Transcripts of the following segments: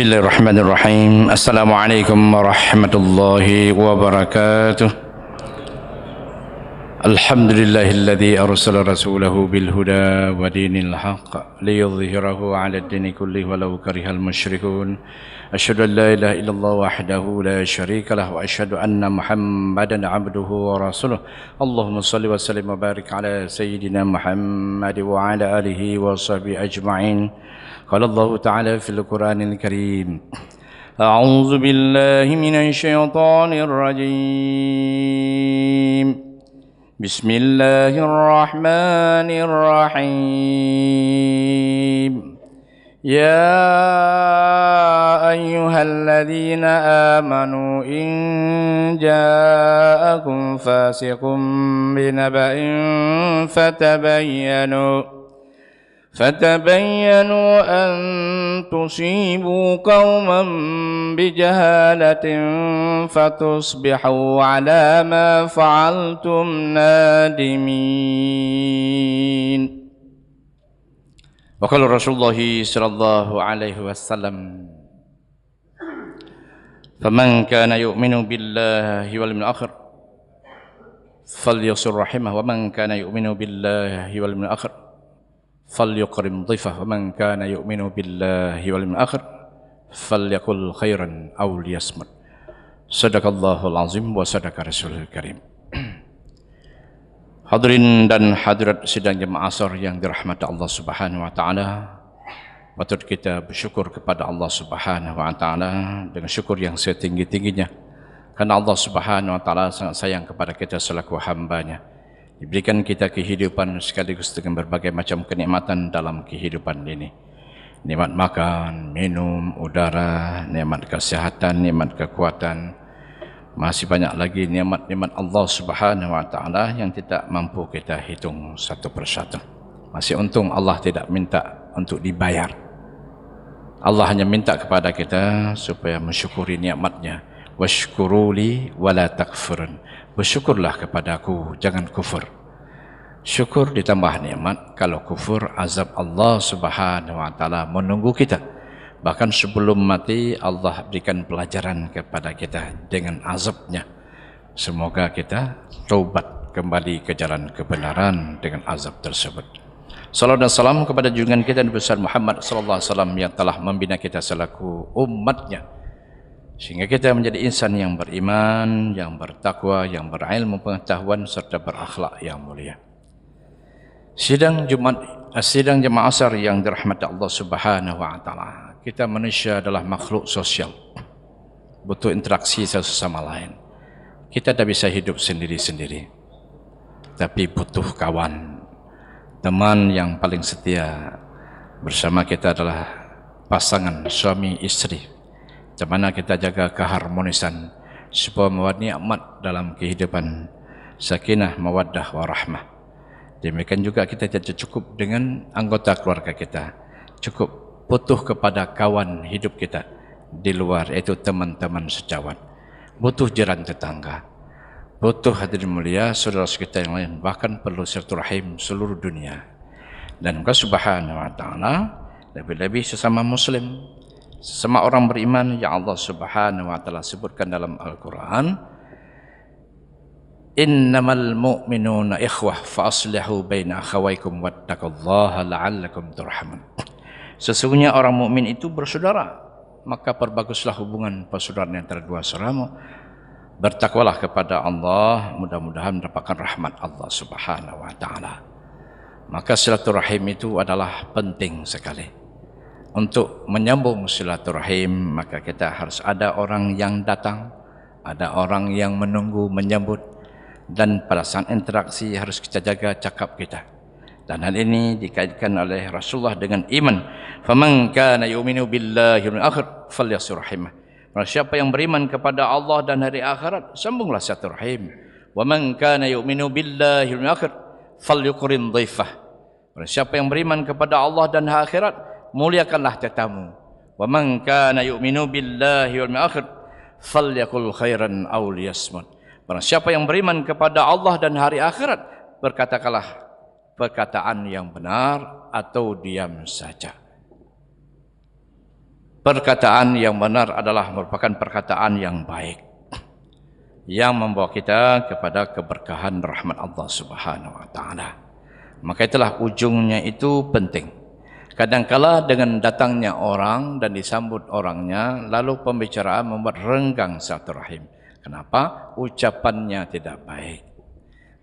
Bismillahirrahmanirrahim. Assalamualaikum warahmatullahi wabarakatuh. Alhamdulillahilladzi arsala rasulahu bil huda wa dinil haqq liyudhhirahu 'ala ad-dini kullihi walau karihal musyrikun. Asyhadu an la ilaha illallah wahdahu la syarika lah wa asyhadu anna Muhammadan 'abduhu wa rasuluh. Allahumma shalli wa sallim wa barik 'ala sayyidina Muhammad wa 'ala alihi wa sahbihi ajma'in. Qala Allah Ta'ala fil Qur'anil Karim. A'udzu billahi minasy syaithanir rajim. Bismillahirrahmanirrahim. Ya ayyuhalladzina amanu in ja'akum fasiqun binaba'in فتبينوا أن تصيبوا قوما بجهالة فتصبحوا على ما فعلتم نادمين. وقال رسول الله صلى الله عليه وسلم فمن كان يؤمن بالله واليوم الآخر فليصل رحمه ومن كان يؤمن بالله واليوم الآخر فليكرم ضيفه ومن كان يؤمن بالله واليوم الآخر فليقل خيرا أو ليصمت. Sadaqallahul azim wa sadaqa rasulul karim. Hadirin dan hadirat sidang jemaah asar yang dirahmati Allah Subhanahu wa taala. Patut kita bersyukur kepada Allah Subhanahu wa taala dengan syukur yang setinggi-tingginya karena Allah Subhanahu wa taala sangat sayang kepada kita selaku hamba-Nya. Diberikan kita kehidupan sekaligus dengan berbagai macam kenikmatan dalam kehidupan ini. Nikmat makan, minum, udara, nikmat kesehatan, nikmat kekuatan. Masih banyak lagi nikmat-nikmat Allah Subhanahu wa taala yang tidak mampu kita hitung satu persatu. Masih untung Allah tidak minta untuk dibayar. Allah hanya minta kepada kita supaya mensyukuri nikmat-Nya. Washkuruli wala takfurun. Bersyukurlah kepadaku, jangan kufur. Syukur ditambah nikmat, kalau kufur azab Allah Subhanahu wa taala menunggu kita. Bahkan sebelum mati Allah berikan pelajaran kepada kita dengan azabnya. Semoga kita taubat kembali ke jalan kebenaran dengan azab tersebut. Salawat dan salam kepada junjungan kita Nabi besar Muhammad sallallahu alaihi wasallam yang telah membina kita selaku umatnya, sehingga kita menjadi insan yang beriman, yang bertakwa, yang berilmu pengetahuan serta berakhlak yang mulia. Sidang jemaah asar yang dirahmati Allah Subhanahu wa taala. Kita manusia adalah makhluk sosial. Butuh interaksi satu sama lain. Kita tak bisa hidup sendiri-sendiri. Tapi butuh kawan. Teman yang paling setia bersama kita adalah pasangan suami istri. Di mana kita jaga keharmonisan supaya membawa nikmat dalam kehidupan, sakinah, mawaddah, warahmah. Demikian juga kita tidak cukup dengan anggota keluarga kita, cukup butuh kepada kawan hidup kita di luar, yaitu teman-teman sejawat. Butuh jiran tetangga, butuh hadirin mulia saudara kita yang lain, bahkan perlu silaturahim seluruh dunia. Dan Allah Subhanahu wa taala lebih-lebih sesama muslim, sesama orang beriman yang Allah Subhanahu wa taala sebutkan dalam Al-Qur'an, innamal mu'minuna ikhwah fa aslihu baina akhawaykum wattaqullaha la'allakum turhamun. Sesungguhnya orang mukmin itu bersaudara, maka perbaguslah hubungan persaudaraan antara dua saudaramu. Bertakwalah kepada Allah, mudah-mudahan mendapatkan rahmat Allah Subhanahu wa taala. Maka silaturahim itu adalah penting sekali. Untuk menyambung silaturahim, maka kita harus ada orang yang datang, ada orang yang menunggu, menyambut, dan pada saat interaksi harus kita jaga cakap kita. Dan hal ini dikaitkan oleh Rasulullah dengan iman. Faman kana yu'minu billahi wal akhir falyasir rahimah. Siapa yang beriman kepada Allah dan hari akhirat, sambunglah silaturahim. Wa man kana yu'minu billahi wal akhir falyukrim dhaifah. Siapa yang beriman kepada Allah dan hari akhirat, muliakanlah tetamu. Wa man kana yu'minu billahi wal akhir falyakul khairan aw liyasmut. Barang siapa yang beriman kepada Allah dan hari akhirat, berkatakanlah perkataan yang benar atau diam saja. perkataan yang benar adalah merupakan perkataan yang baik, yang membawa kita kepada keberkahan rahmat Allah Subhanahu wa taala. Maka itulah ujungnya itu penting. Kadangkala dengan datangnya orang dan disambut orangnya, lalu pembicaraan membuat renggang silaturahim. Kenapa? Ucapannya tidak baik.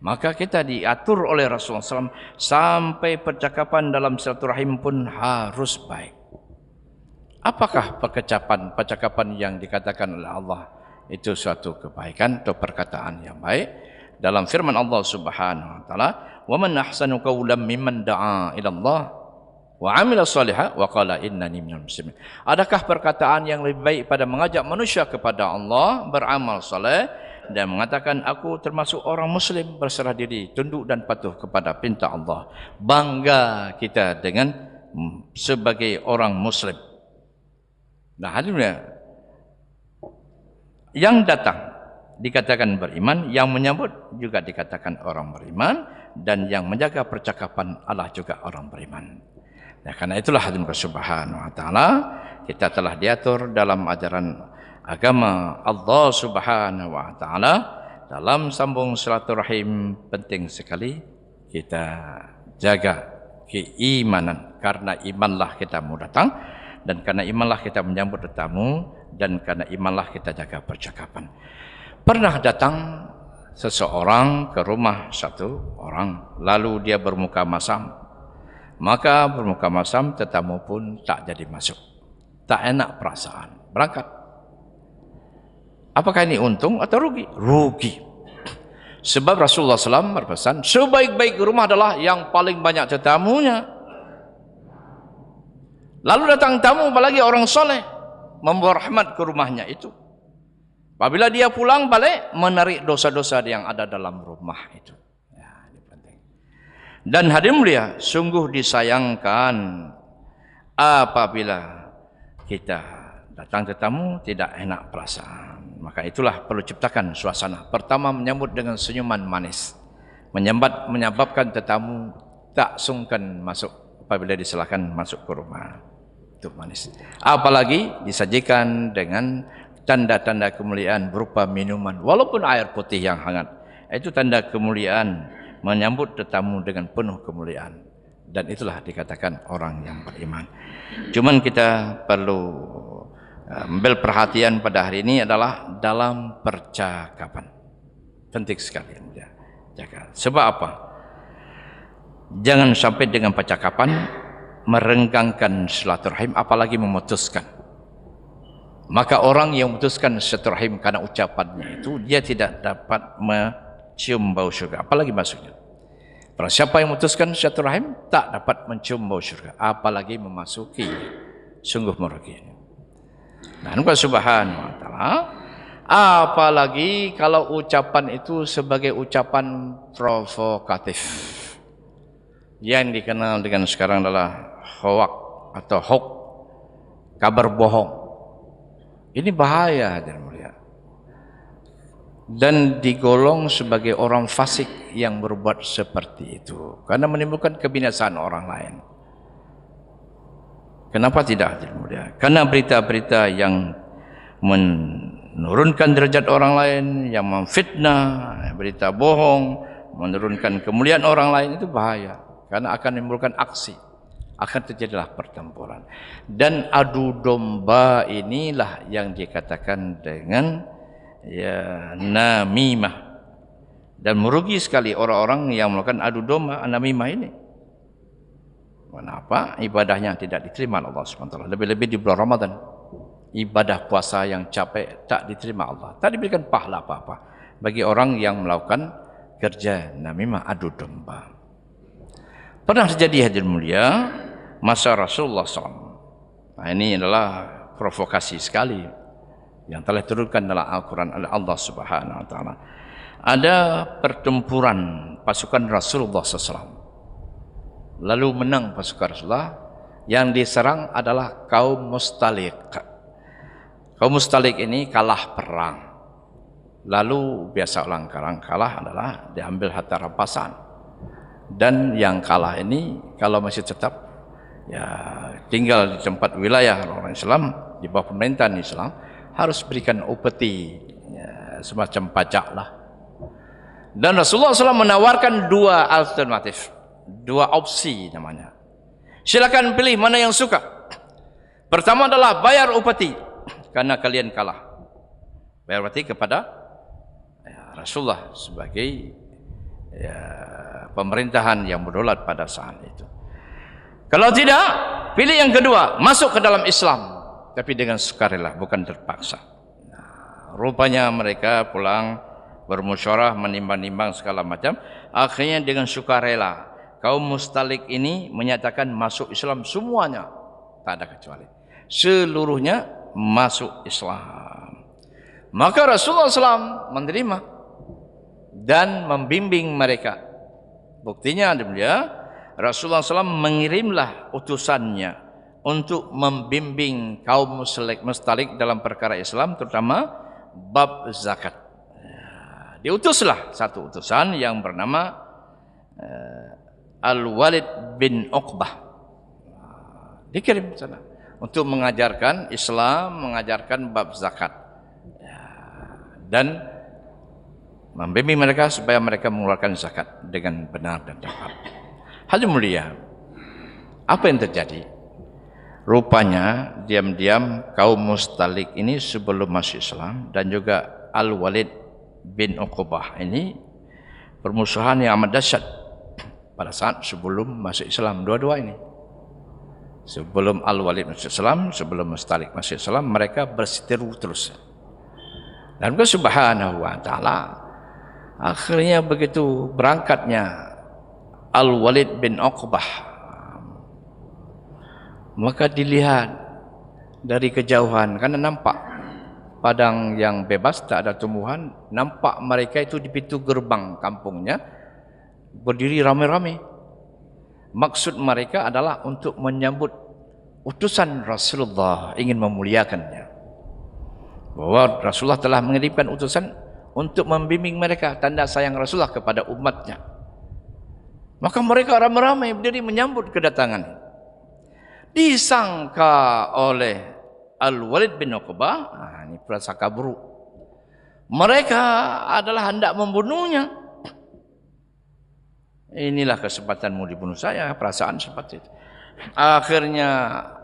Maka kita diatur oleh Rasulullah SAW sampai percakapan dalam silaturahim pun harus baik. Apakah percakapan yang dikatakan oleh Allah itu suatu kebaikan atau perkataan yang baik? Dalam firman Allah Subhanahu wa taala, "Wa man ahsanu qawlan mimman da'a ila Allah wa 'amila shalihan wa qala innani minal muslimin." Adakah perkataan yang lebih baik pada mengajak manusia kepada Allah, beramal saleh dan mengatakan aku termasuk orang muslim, berserah diri, tunduk dan patuh kepada perintah Allah. Bangga kita dengan sebagai orang muslim. Nah, hadirin yang datang dikatakan beriman, yang menyambut juga dikatakan orang beriman, dan yang menjaga percakapan adalah juga orang beriman. Nah, karena itulah hadirin subhanahu wa taala, kita telah diatur dalam ajaran agama Allah Subhanahu wa taala dalam sambung silaturahim. Penting sekali kita jaga keimanan, karena imanlah kita mau datang, dan karena imanlah kita menyambut tetamu, dan karena imanlah kita jaga percakapan. Pernah datang seseorang ke rumah satu orang, lalu dia bermuka masam. Maka bermuka masam, tetamu pun tak jadi masuk. Tak enak perasaan, berangkat. Apakah ini untung atau rugi? Rugi. Sebab Rasulullah SAW berpesan, sebaik-baik rumah adalah yang paling banyak tetamunya. Lalu datang tamu, apalagi orang soleh, membawa rahmat ke rumahnya itu. Apabila dia pulang balik, menarik dosa-dosa yang ada dalam rumah itu. Ya, ini penting. Dan hadirin mulia, sungguh disayangkan apabila kita datang tetamu tidak enak perasaan. Maka itulah perlu ciptakan suasana. Pertama, menyambut dengan senyuman manis. Menyebabkan tetamu tak sungkan masuk apabila disilakan masuk ke rumah. Itu manis. Apalagi disajikan dengan tanda-tanda kemuliaan berupa minuman, walaupun air putih yang hangat. Itu tanda kemuliaan, menyambut tetamu dengan penuh kemuliaan. Dan itulah dikatakan orang yang beriman. Cuman kita perlu ambil perhatian pada hari ini adalah dalam percakapan. Penting sekali ya, jaga. Sebab apa? Jangan sampai dengan percakapan merenggangkan silaturahim, apalagi memutuskan. Maka orang yang memutuskan silaturahim karena ucapannya itu, dia tidak dapat mencium bau syurga, apalagi masuknya. Kalau siapa yang memutuskan silaturahim tak dapat mencium bau syurga, apalagi memasuki, sungguh merugi. Nah, Allah Subhanahu wa taala, apalagi kalau ucapan itu sebagai ucapan provokatif, yang dikenal dengan sekarang adalah hoak atau hoax, kabar bohong. Ini bahaya, hadirin mulia, dan digolong sebagai orang fasik yang berbuat seperti itu, karena menimbulkan kebinasaan orang lain. Kenapa tidak, hadirin mulia? Karena berita-berita yang menurunkan derajat orang lain, yang memfitnah, berita bohong, menurunkan kemuliaan orang lain, itu bahaya, karena akan menimbulkan aksi, akan terjadilah pertempuran. Dan adu domba inilah yang dikatakan dengan ya namimah, dan merugi sekali orang-orang yang melakukan adu domba namimah ini. Kenapa? Ibadahnya tidak diterima Allah SWT. Lebih-lebih di bulan Ramadan, ibadah puasa yang capek tak diterima Allah, tak diberikan pahala apa-apa bagi orang yang melakukan kerja namimah, adu domba. Pernah terjadi, hadirin mulia, masa Rasulullah SAW. Nah, ini adalah provokasi sekali yang telah diturunkan dalam Al-Quran oleh Allah Subhanahu wa taala. Ada pertempuran pasukan Rasulullah SAW. Lalu menang pasukan Rasulullah. Yang diserang adalah kaum Mustalik. Kaum Mustalik ini kalah perang. Lalu biasa orang kalah adalah diambil harta rampasan. Dan yang kalah ini kalau masih tetap ya tinggal di tempat wilayah orang Islam, di bawah pemerintahan Islam harus berikan upeti, semacam pajak lah. Dan Rasulullah SAW menawarkan dua alternatif, dua opsi namanya. Silakan pilih mana yang suka. Pertama adalah bayar upeti karena kalian kalah. Bayar upeti kepada Rasulullah sebagai pemerintahan yang berdaulat pada saat itu. Kalau tidak, pilih yang kedua, masuk ke dalam Islam, tapi dengan sukarela, bukan terpaksa. Rupanya mereka pulang bermusyawarah, menimbang-nimbang segala macam. Akhirnya dengan sukarela, kaum Mustalik ini menyatakan masuk Islam semuanya, tak ada kecuali. Seluruhnya masuk Islam. Maka Rasulullah SAW menerima dan membimbing mereka. Buktinya dia, Rasulullah SAW mengirimlah utusannya untuk membimbing kaum Mustalik dalam perkara Islam, terutama bab zakat. Diutuslah satu utusan yang bernama Al-Walid bin Uqbah. Dikirim sana untuk mengajarkan Islam, mengajarkan bab zakat, dan membimbing mereka supaya mereka mengeluarkan zakat dengan benar dan tepat. Hadirin mulia, apa yang terjadi? Rupanya diam-diam kaum Mustalik ini sebelum masuk Islam dan juga Al-Walid bin Uqbah ini permusuhan yang amat dahsyat pada saat sebelum masuk Islam. Dua-dua ini, sebelum Al-Walid masuk Islam, sebelum Mustalik masuk Islam, mereka berseteru terus. Dan Allah Subhanahu wa Ta'ala akhirnya begitu berangkatnya Al-Walid bin Uqbah, maka dilihat dari kejauhan, karena nampak padang yang bebas, tak ada tumbuhan, nampak mereka itu di pintu gerbang kampungnya berdiri ramai-ramai. Maksud mereka adalah untuk menyambut utusan Rasulullah, ingin memuliakannya, bahwa Rasulullah telah mengirimkan utusan untuk membimbing mereka, tanda sayang Rasulullah kepada umatnya. Maka mereka ramai-ramai berdiri menyambut kedatangan. Disangka oleh Al-Walid bin Uqbah, ini prasangka buruk, mereka adalah hendak membunuhnya. Inilah kesempatanmu dibunuh saya, perasaan seperti itu. Akhirnya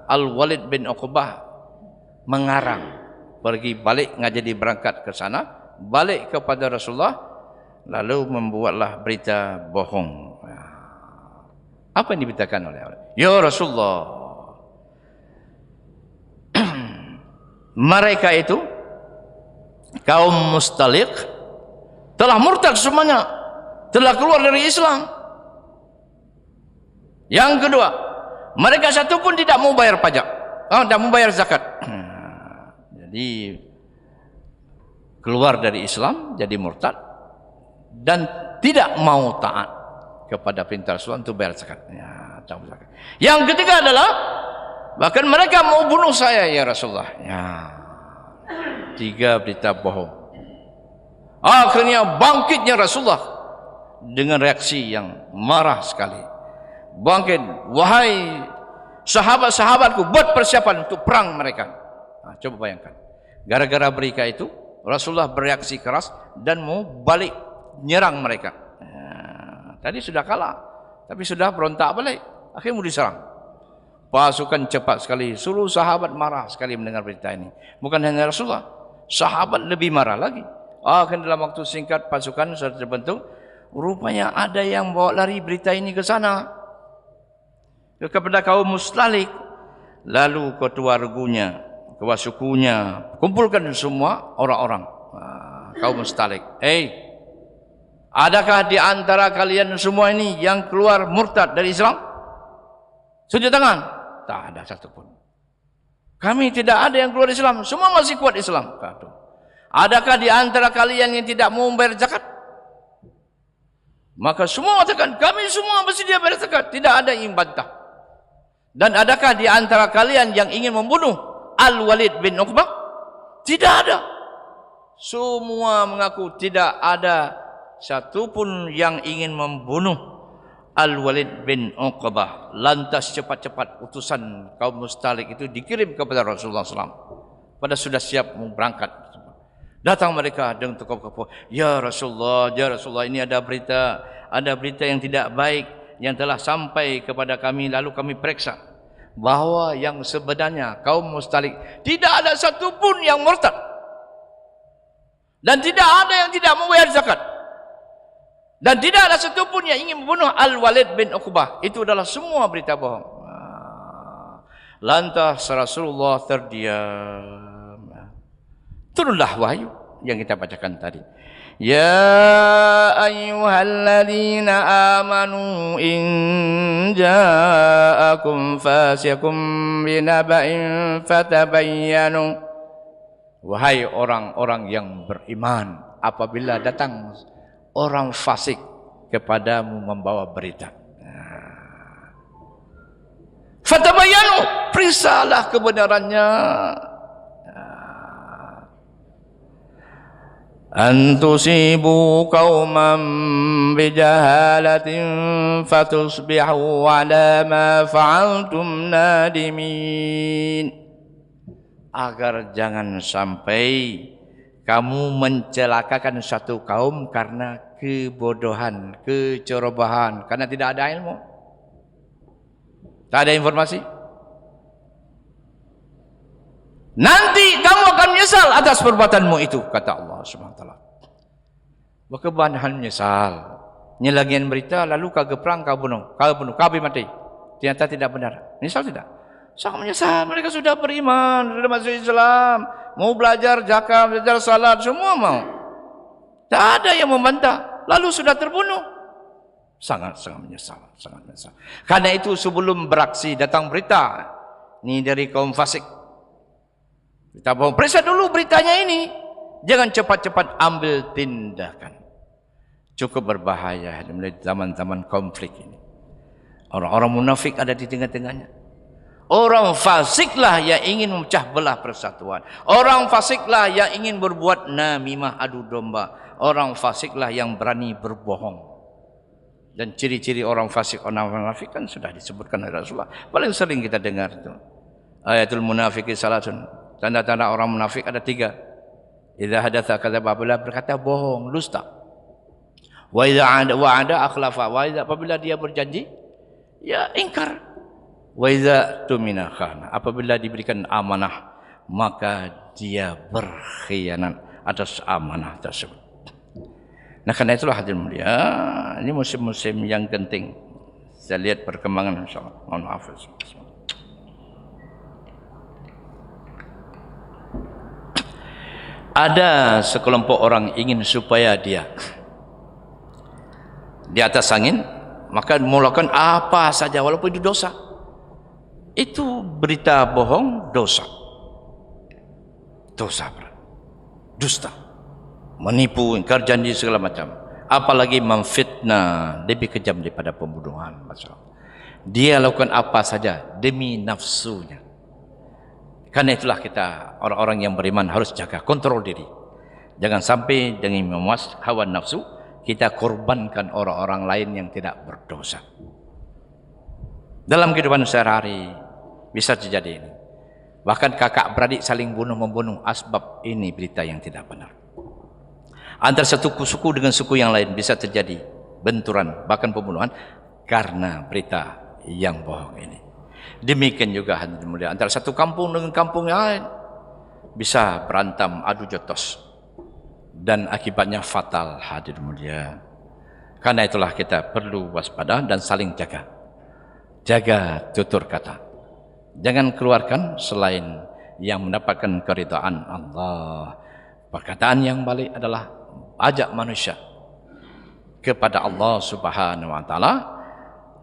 Al-Walid bin Uqbah mengarang, pergi balik, nggak jadi berangkat ke sana, balik kepada Rasulullah, lalu membuatlah berita bohong. Apa yang diberitakan oleh Allah? Ya Rasulullah, mereka itu kaum Mustalik telah murtad semuanya, telah keluar dari Islam. Yang kedua, mereka satu pun tidak mau bayar pajak, tidak mau bayar zakat. Jadi keluar dari Islam, jadi murtad, dan tidak mau taat kepada perintah Rasulullah untuk bayar zakat. Yang ketiga adalah bahkan mereka mau bunuh saya ya Rasulullah. Tiga berita bohong. Akhirnya bangkitnya Rasulullah dengan reaksi yang marah sekali. Bangkit, wahai sahabat-sahabatku, buat persiapan untuk perang mereka. Coba bayangkan, gara-gara berita itu Rasulullah bereaksi keras dan mau balik nyerang mereka. Tadi sudah kalah, tapi sudah berontak balik, akhirnya mau diserang. Pasukan cepat sekali, seluruh sahabat marah sekali mendengar berita ini. Bukan hanya Rasulullah, sahabat lebih marah lagi. Akhirnya dalam waktu singkat pasukan sudah terbentuk. Rupanya ada yang bawa lari berita ini ke sana, kepada kaum Mustalik. Lalu ketua regunya, ketua sukunya, kumpulkan semua orang-orang kaum Mustalik. Adakah di antara kalian semua ini yang keluar murtad dari Islam? Tunjuk tangan. Tak ada satupun. Kami tidak ada yang keluar Islam, semua masih kuat Islam. Adakah di antara kalian yang tidak mau membayar zakat? Maka semua mengatakan, kami semua mesti dia bayar zakat. Tidak ada yang bantah. Dan adakah di antara kalian yang ingin membunuh Al-Walid bin Uqbah? Tidak ada. Semua mengaku tidak ada satu pun yang ingin membunuh Al-Walid bin Uqbah. Lantas cepat-cepat utusan kaum Mustalik itu dikirim kepada Rasulullah SAW. Pada sudah siap mau berangkat. Datang mereka dengan tokoh-tokoh. Ya Rasulullah, ini ada berita yang tidak baik yang telah sampai kepada kami, lalu kami periksa bahwa yang sebenarnya kaum Mustalik tidak ada satupun yang murtad dan tidak ada yang tidak membayar zakat dan tidak ada satupun yang ingin membunuh Al-Walid bin Uqbah. Itu adalah semua berita bohong. Lantas Rasulullah terdiam. Turunlah wahyu yang kita bacakan tadi. Ya ayyuhalladzina amanu in ja'akum fasiqun binaba'in fatabayyanu. Wahai orang-orang yang beriman, apabila datang orang fasik kepadamu membawa berita, fatabayyanu, periksalah kebenarannya. Antusibu qauman bijahalatin fatusbihu ala ma fa'altum nadimin. Agar jangan sampai kamu mencelakakan satu kaum karena kebodohan, kecerobohan, karena tidak ada ilmu, tak ada informasi. Nanti kamu akan menyesal atas perbuatanmu itu, kata Allah SWT. Berkebahan menyesal. Nyelagian berita, lalu kau geprang, kau bunuh, kau habis mati. Ternyata tidak benar. Menyesal tidak? Sangat menyesal. Mereka sudah beriman, sudah masuk Islam, mau belajar zakat, belajar salat, semua mau. Tak ada yang membantah. Lalu sudah terbunuh. Sangat menyesal, sangat menyesal. Karena itu sebelum beraksi datang berita, ini dari kaum fasik. Kita bohong. Periksa dulu beritanya ini. Jangan cepat-cepat ambil tindakan. Cukup berbahaya mulai zaman-zaman konflik ini. Orang-orang munafik ada di tengah-tengahnya. Orang fasiklah yang ingin memecah belah persatuan. Orang fasiklah yang ingin berbuat namimah, adu domba. Orang fasiklah yang berani berbohong. Dan ciri-ciri orang fasik, orang munafik kan sudah disebutkan oleh Rasulullah. Paling sering kita dengar itu. Ayatul munafiki salatun. Tanda-tanda orang munafik ada 3. Idza hadatsa kadzaba, apabila berkata bohong, dusta. Wa idza wa'ada akhlafa, wa idza, apabila dia berjanji ya ingkar. Wa idza tumina khana, apabila diberikan amanah maka dia berkhianat atas amanah tersebut. Nah, karena itulah hadirin mulia, ini musim-musim yang genting. Saya lihat perkembangan insyaallah. Mohon maaf. Ada sekelompok orang ingin supaya dia di atas angin, maka melakukan apa saja walaupun itu dosa. Itu berita bohong, dosa. Dosa berat. Dusta. Menipu, ingkar janji segala macam. Apalagi memfitnah, lebih kejam daripada pembunuhan. Dia lakukan apa saja demi nafsunya. Karena itulah kita orang-orang yang beriman harus jaga, kontrol diri. Jangan sampai dengan memuas hawa nafsu kita korbankan orang-orang lain yang tidak berdosa. Dalam kehidupan sehari-hari bisa terjadi ini. Bahkan kakak beradik saling bunuh-membunuh, asbab ini berita yang tidak benar. Antara satu suku dengan suku yang lain bisa terjadi benturan, bahkan pembunuhan karena berita yang bohong ini. Demikian juga hadirin mulia, antara satu kampung dengan kampung yang lain bisa berantem, adu jotos, dan akibatnya fatal hadirin mulia. Karena itulah kita perlu waspada dan saling jaga. Jaga tutur kata. Jangan keluarkan selain yang mendapatkan keridhaan Allah. Perkataan yang baik adalah ajak manusia kepada Allah Subhanahu wa taala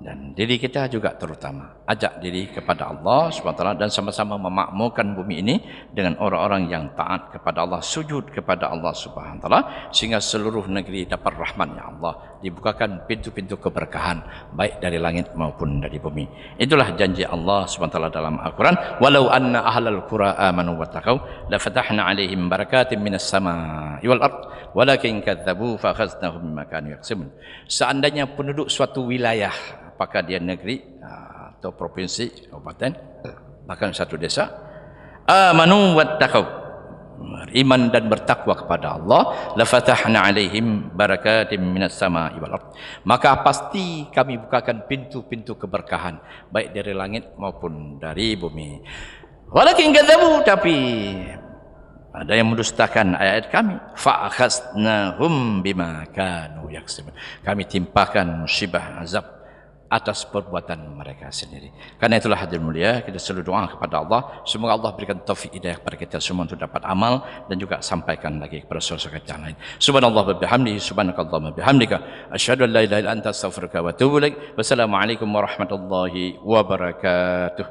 dan diri kita juga terutama. ajak diri kepada Allah SWT dan sama-sama memakmurkan bumi ini dengan orang-orang yang taat kepada Allah, sujud kepada Allah SWT, sehingga seluruh negeri dapat rahmatnya Allah, dibukakan pintu-pintu keberkahan baik dari langit maupun dari bumi. Itulah janji Allah SWT dalam Al-Quran, walau anna ahlal qura amanu wattaqau la fatahna alaihim barakatin minas samaa'i wal ard walakin kadzabu fa akhadnahum bima kanu yaksibun. Seandainya penduduk suatu wilayah, apakah dia negeri atau provinsi, kabupaten, bahkan satu desa, amanu wattaqau, beriman dan bertakwa kepada Allah, la fatahna alaihim barakatim minas samaa'i wal ard, maka pasti kami bukakan pintu-pintu keberkahan baik dari langit maupun dari bumi. Walakin kadzabu, tapi ada yang mendustakan ayat kami, fa akhadnahum bima kanu yaksibun, kami timpakan musibah azab atas perbuatan mereka sendiri. Karena itulah hadirin mulia, kita selalu doa kepada Allah, semoga Allah berikan taufik hidayah kepada kita semua untuk dapat amal dan juga sampaikan lagi kepada saudara kita yang lain. Subhanallah wa bihamdihi, subhanakallahumma bihamdika, asyhadu an la ilaha illa anta, astaghfiruka wa atubu ilaik. Wassalamualaikum warahmatullahi wabarakatuh.